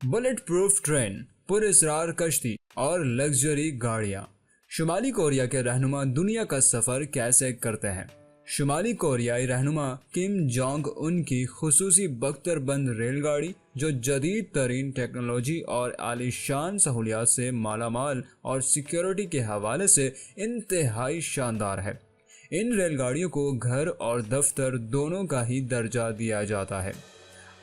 Bullet proof train, पुरस्कार कश्ती और लग्जरी गाड़ियां। शुमाली कोरिया के रहनुमा दुनिया का सफर कैसे करते हैं? शुमाली कोरियाई रहनुमा किम जोंग उन की खुसूसी बख्तरबंद रेलगाड़ी, जो जदीद तरीन टेक्नोलॉजी और आलीशान सहूलियात से मालामाल और सिक्योरिटी के हवाले से इंतहाई शानदार है। इन रेलगाड़ियों को घर और दफ्तर दोनों का ही दर्जा दिया जाता है।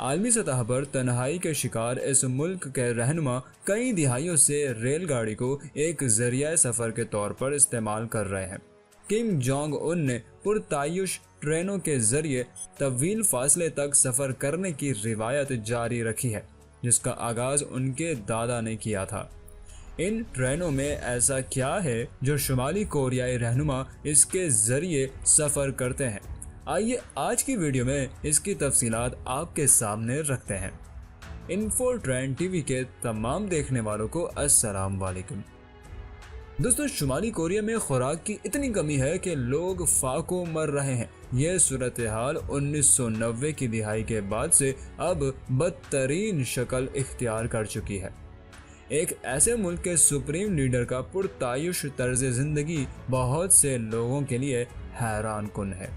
आलमी सतह पर तन्हाई के शिकार इस मुल्क के रहनुमा कई दिहाइयों से रेलगाड़ी को एक जरिया सफ़र के तौर पर इस्तेमाल कर रहे हैं। किम जोंग उन ने पुरतायुश ट्रेनों के जरिए तवील फासले तक सफ़र करने की रिवायत जारी रखी है, जिसका आगाज़ उनके दादा ने किया था। इन ट्रेनों में ऐसा क्या है जो शुमाली कोरियाई रहनुमा इसके ज़रिए सफ़र करते हैं? आइए आज की वीडियो में इसकी तफसीलात आपके सामने रखते हैं। इन्फो ट्रेंड टीवी के तमाम देखने वालों को अस्सलाम वालेकुम। दोस्तों, शुमाली कोरिया में खुराक की इतनी कमी है कि लोग फाको मर रहे हैं। यह सूरत हाल 1990 की दिहाई के बाद से अब बदतरीन शक्ल इख्तियार कर चुकी है। एक ऐसे मुल्क के सुप्रीम लीडर का पुरतायुश तर्ज ज़िंदगी बहुत से लोगों के लिए हैरान कुन है।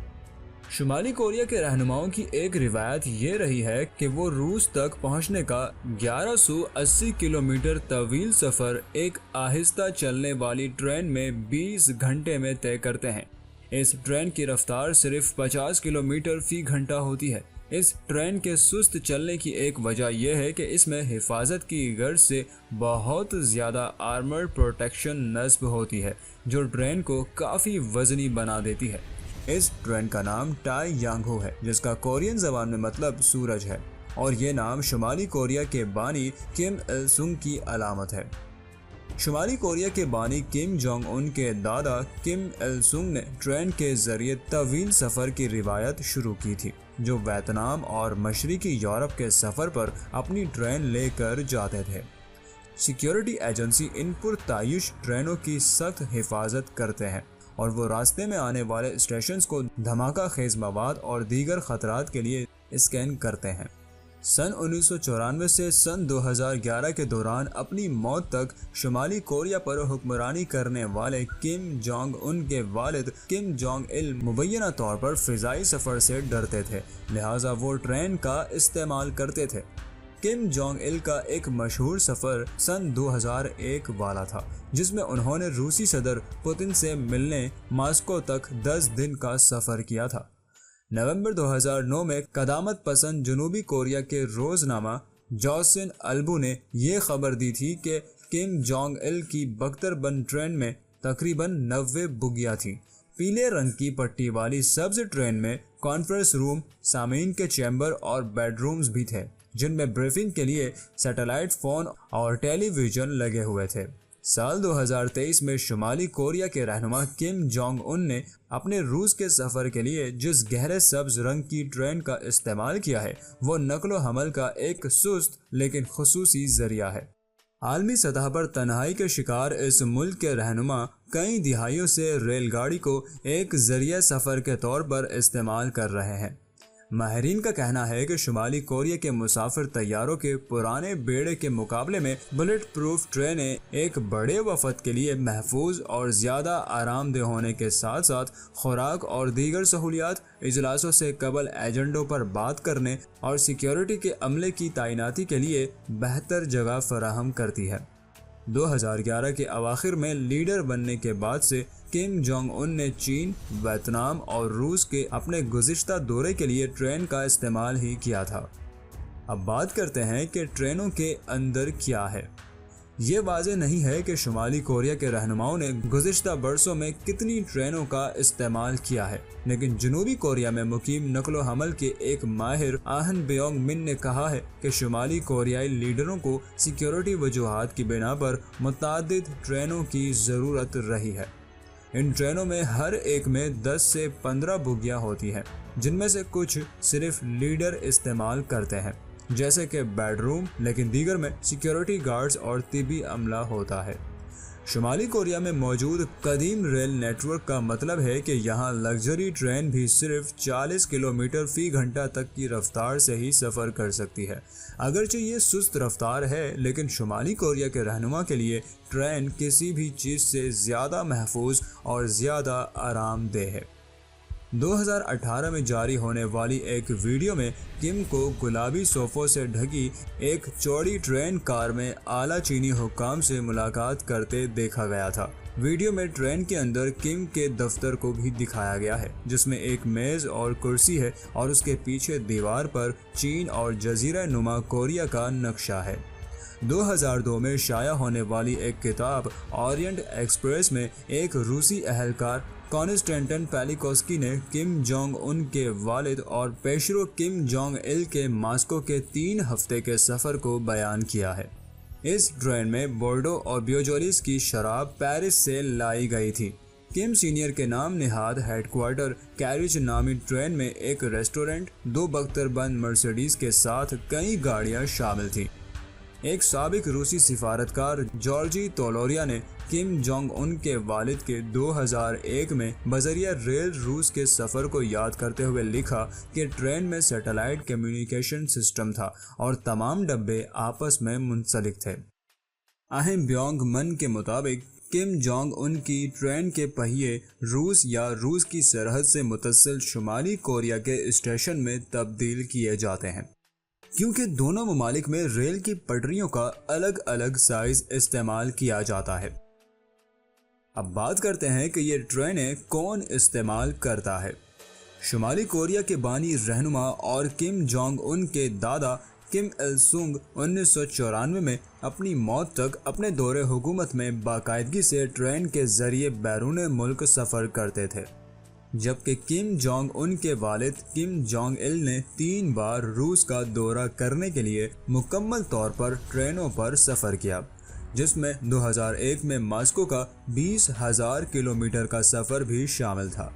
शुमाली कोरिया के रहनुमाओं की एक रिवायत ये रही है कि वो रूस तक पहुंचने का 1180 किलोमीटर तवील सफ़र एक आहिस्ता चलने वाली ट्रेन में 20 घंटे में तय करते हैं। इस ट्रेन की रफ्तार सिर्फ 50 किलोमीटर फी घंटा होती है। इस ट्रेन के सुस्त चलने की एक वजह यह है कि इसमें हिफाजत की गर्ज से बहुत ज़्यादा आर्मर्ड प्रोटेक्शन नस्ब होती है, जो ट्रेन को काफ़ी वजनी बना देती है। इस ट्रेन का नाम टाई यांगहो है, जिसका कोरियन ज़बान में मतलब सूरज है, और ये नाम शुमाली कोरिया के बानी किम इल सुंग की अलामत है। शुमाली कोरिया के बानी किम जोंग उन के दादा किम इल सुंग ने ट्रेन के ज़रिए तवील सफ़र की रिवायत शुरू की थी, जो वियतनाम और मशरक़ी यूरोप के सफ़र पर अपनी ट्रेन लेकर जाते थे। सिक्योरिटी एजेंसी इन पुरतायुश ट्रेनों की सख्त हिफाजत करते हैं और वो रास्ते में आने वाले स्टेशंस को धमाका खेज मवाद और दीगर ख़तरात के लिए स्कैन करते हैं। सन 1994 से सन 2011 के दौरान अपनी मौत तक शुमाली कोरिया पर हुक्मरानी करने वाले किम जोंग उन के वालिद किम जोंग इल मुबैना तौर पर फ़िज़ाई सफ़र से डरते थे, लिहाजा वो ट्रेन का इस्तेमाल करते थे। किम जोंग इल का एक मशहूर सफ़र सन 2001 वाला था, जिसमें उन्होंने रूसी सदर पुतिन से मिलने मास्को तक 10 दिन का सफ़र किया था। नवंबर 2009 में कदामत पसंद जनूबी कोरिया के रोज़नामा जोसिन अल्बू ने यह खबर दी थी कि किम जोंग इल की बख्तरबंद ट्रेन में तकरीबन 90 बुगियाँ थीं। पीले रंग की पट्टी वाली सब्ज़ ट्रेन में कॉन्फ्रेंस रूम, सामीन के चैम्बर और बेडरूम्स भी थे, जिनमें ब्रीफिंग के लिए सैटेलाइट फ़ोन और टेलीविज़न लगे हुए थे। साल 2023 में शुमाली कोरिया के रहनुमा किम जोंग उन ने अपने रूस के सफ़र के लिए जिस गहरे सब्ज़ रंग की ट्रेन का इस्तेमाल किया है, वो नकलो हमल का एक सुस्त लेकिन खुसूसी ज़रिया है। आलमी सतह पर तन्हाई के शिकार इस मुल्क के रहनुमा कई दिहाइयों से रेलगाड़ी को एक ज़रिया सफ़र के तौर पर इस्तेमाल कर रहे हैं। माहिरीन का कहना है कि शुमाली कोरिया के मुसाफिर तैयारों के पुराने बेड़े के मुकाबले में बुलेट प्रूफ ट्रेनें एक बड़े वफद के लिए महफूज और ज़्यादा आरामदेह होने के साथ साथ खुराक और दीगर सहूलियात, इजलासों से कबल एजेंडों पर बात करने और सिक्योरिटी के अमले की तैनाती के लिए बेहतर जगह फराहम करती है। 2011 के अवाखिर में लीडर बनने के बाद से किम जोंग उन ने चीन, वियतनाम और रूस के अपने गुज़िश्ता दौरे के लिए ट्रेन का इस्तेमाल ही किया था। अब बात करते हैं कि ट्रेनों के अंदर क्या है। ये वाज़ेह नहीं है कि शुमाली कोरिया के रहनुमाओं ने गुज़िश्ता बरसों में कितनी ट्रेनों का इस्तेमाल किया है, लेकिन जनूबी कोरिया में मुकीम नकलो हमल के एक माहिर आहन बेयोंग मिन ने कहा है कि शुमाली कोरियाई लीडरों को सिक्योरिटी वजूहात की बिना पर मुतअद्दिद ट्रेनों की ज़रूरत रही है। इन ट्रेनों में हर एक में 10 से 15 बोगियाँ होती हैं, जिनमें से कुछ सिर्फ लीडर इस्तेमाल करते हैं, जैसे कि बेडरूम, लेकिन दीगर में सिक्योरिटी गार्ड्स और तिबी अमला होता है। شمالی کوریا میں موجود قدیم ریل نیٹ ورک کا مطلب ہے کہ یہاں لگژری ٹرین بھی صرف 40 کلومیٹر فی گھنٹہ تک کی رفتار سے ہی سفر کر سکتی ہے۔ اگرچہ یہ سست رفتار ہے، لیکن شمالی کوریا کے رہنما کے لیے ٹرین کسی بھی چیز سے زیادہ محفوظ اور زیادہ آرام دہ ہے۔ 2018 میں جاری ہونے والی ایک ویڈیو میں کم کو گلابی صوفوں سے ڈھکی ایک چوڑی ٹرین کار میں اعلیٰ چینی حکام سے ملاقات کرتے دیکھا گیا تھا۔ ویڈیو میں ٹرین کے اندر کم کے دفتر کو بھی دکھایا گیا ہے، جس میں ایک میز اور کرسی ہے اور اس کے پیچھے دیوار پر چین اور جزیرہ نما کوریا کا نقشہ ہے۔ 2002 میں شائع ہونے والی ایک کتاب اورینٹ ایکسپریس میں ایک روسی اہلکار کانسٹینٹن پیلیکوسکی نے کم جونگ ان کے والد اور پیشرو کم جونگ ایل کے ماسکو کے 3 ہفتے کے سفر کو بیان کیا ہے۔ اس ٹرین میں بورڈو اور بیوجولیس کی شراب پیرس سے لائی گئی تھی۔ کم سینئر کے نام نہاد ہیڈ کوارٹر کیریج نامی ٹرین میں ایک ریسٹورنٹ، 2 بختر بند مرسیڈیز کے ساتھ کئی گاڑیاں شامل تھیں۔ ایک سابق روسی سفارتکار جارجی تولوریا نے کم جونگ ان کے والد کے 2001 میں بذریعہ ریل روس کے سفر کو یاد کرتے ہوئے لکھا کہ ٹرین میں سیٹلائٹ کمیونیکیشن سسٹم تھا اور تمام ڈبے آپس میں منسلک تھے۔ اہم بیونگ من کے مطابق کم جونگ ان کی ٹرین کے پہیے روس یا روس کی سرحد سے متصل شمالی کوریا کے اسٹیشن میں تبدیل کیے جاتے ہیں، کیونکہ دونوں ممالک میں ریل کی پٹریوں کا الگ الگ سائز استعمال کیا جاتا ہے۔ اب بات کرتے ہیں کہ یہ ٹرینیں کون استعمال کرتا ہے۔ شمالی کوریا کے بانی رہنما اور کم جونگ ان کے دادا کم ایل سونگ 1994 میں اپنی موت تک اپنے دور حکومت میں باقاعدگی سے ٹرین کے ذریعے بیرون ملک سفر کرتے تھے، جبکہ کم جونگ ان کے والد کم جونگ ایل نے 3 بار روس کا دورہ کرنے کے لیے مکمل طور پر ٹرینوں پر سفر کیا، جس میں 2001 میں ماسکو کا 20,000 کلومیٹر کا سفر بھی شامل تھا۔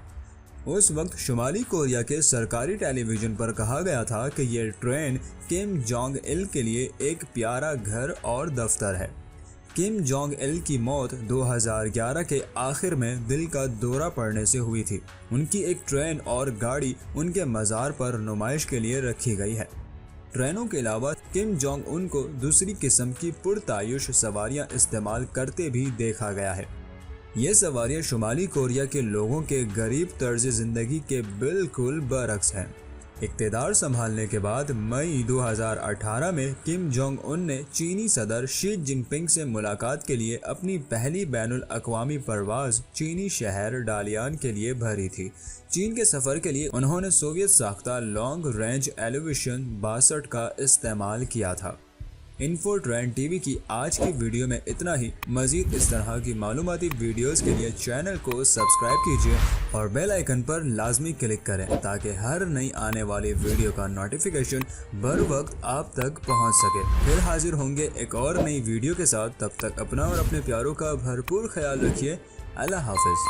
اس وقت شمالی کوریا کے سرکاری ٹیلی ویژن پر کہا گیا تھا کہ یہ ٹرین کم جونگ ایل کے لیے ایک پیارا گھر اور دفتر ہے۔ کم جونگ ایل کی موت 2011 کے آخر میں دل کا دورہ پڑنے سے ہوئی تھی۔ ان کی ایک ٹرین اور گاڑی ان کے مزار پر نمائش کے لیے رکھی گئی ہے۔ ٹرینوں کے علاوہ کم جونگ ان کو دوسری قسم کی پرتعیش سواریاں استعمال کرتے بھی دیکھا گیا ہے۔ یہ سواریاں شمالی کوریا کے لوگوں کے غریب طرز زندگی کے بالکل برعکس ہیں۔ اقتدار سنبھالنے کے بعد مئی 2018 میں کم جونگ ان نے چینی صدر شی جن پنگ سے ملاقات کے لیے اپنی پہلی بین الاقوامی پرواز چینی شہر ڈالیان کے لیے بھری تھی۔ چین کے سفر کے لیے انہوں نے سوویت ساختہ لانگ رینج ایلیویشن 62 کا استعمال کیا تھا۔ انفو ٹرینڈ ٹی وی کی آج کی ویڈیو میں اتنا ہی۔ مزید اس طرح کی معلوماتی ویڈیوز کے لیے چینل کو سبسکرائب کیجیے اور بیل آئیکن پر لازمی کلک کریں تاکہ ہر نئی آنے والی ویڈیو کا نوٹیفیکیشن بر وقت آپ تک پہنچ سکے۔ پھر حاضر ہوں گے ایک اور نئی ویڈیو کے ساتھ، تب تک اپنا اور اپنے پیاروں کا بھرپور خیال رکھیے۔ اللہ حافظ۔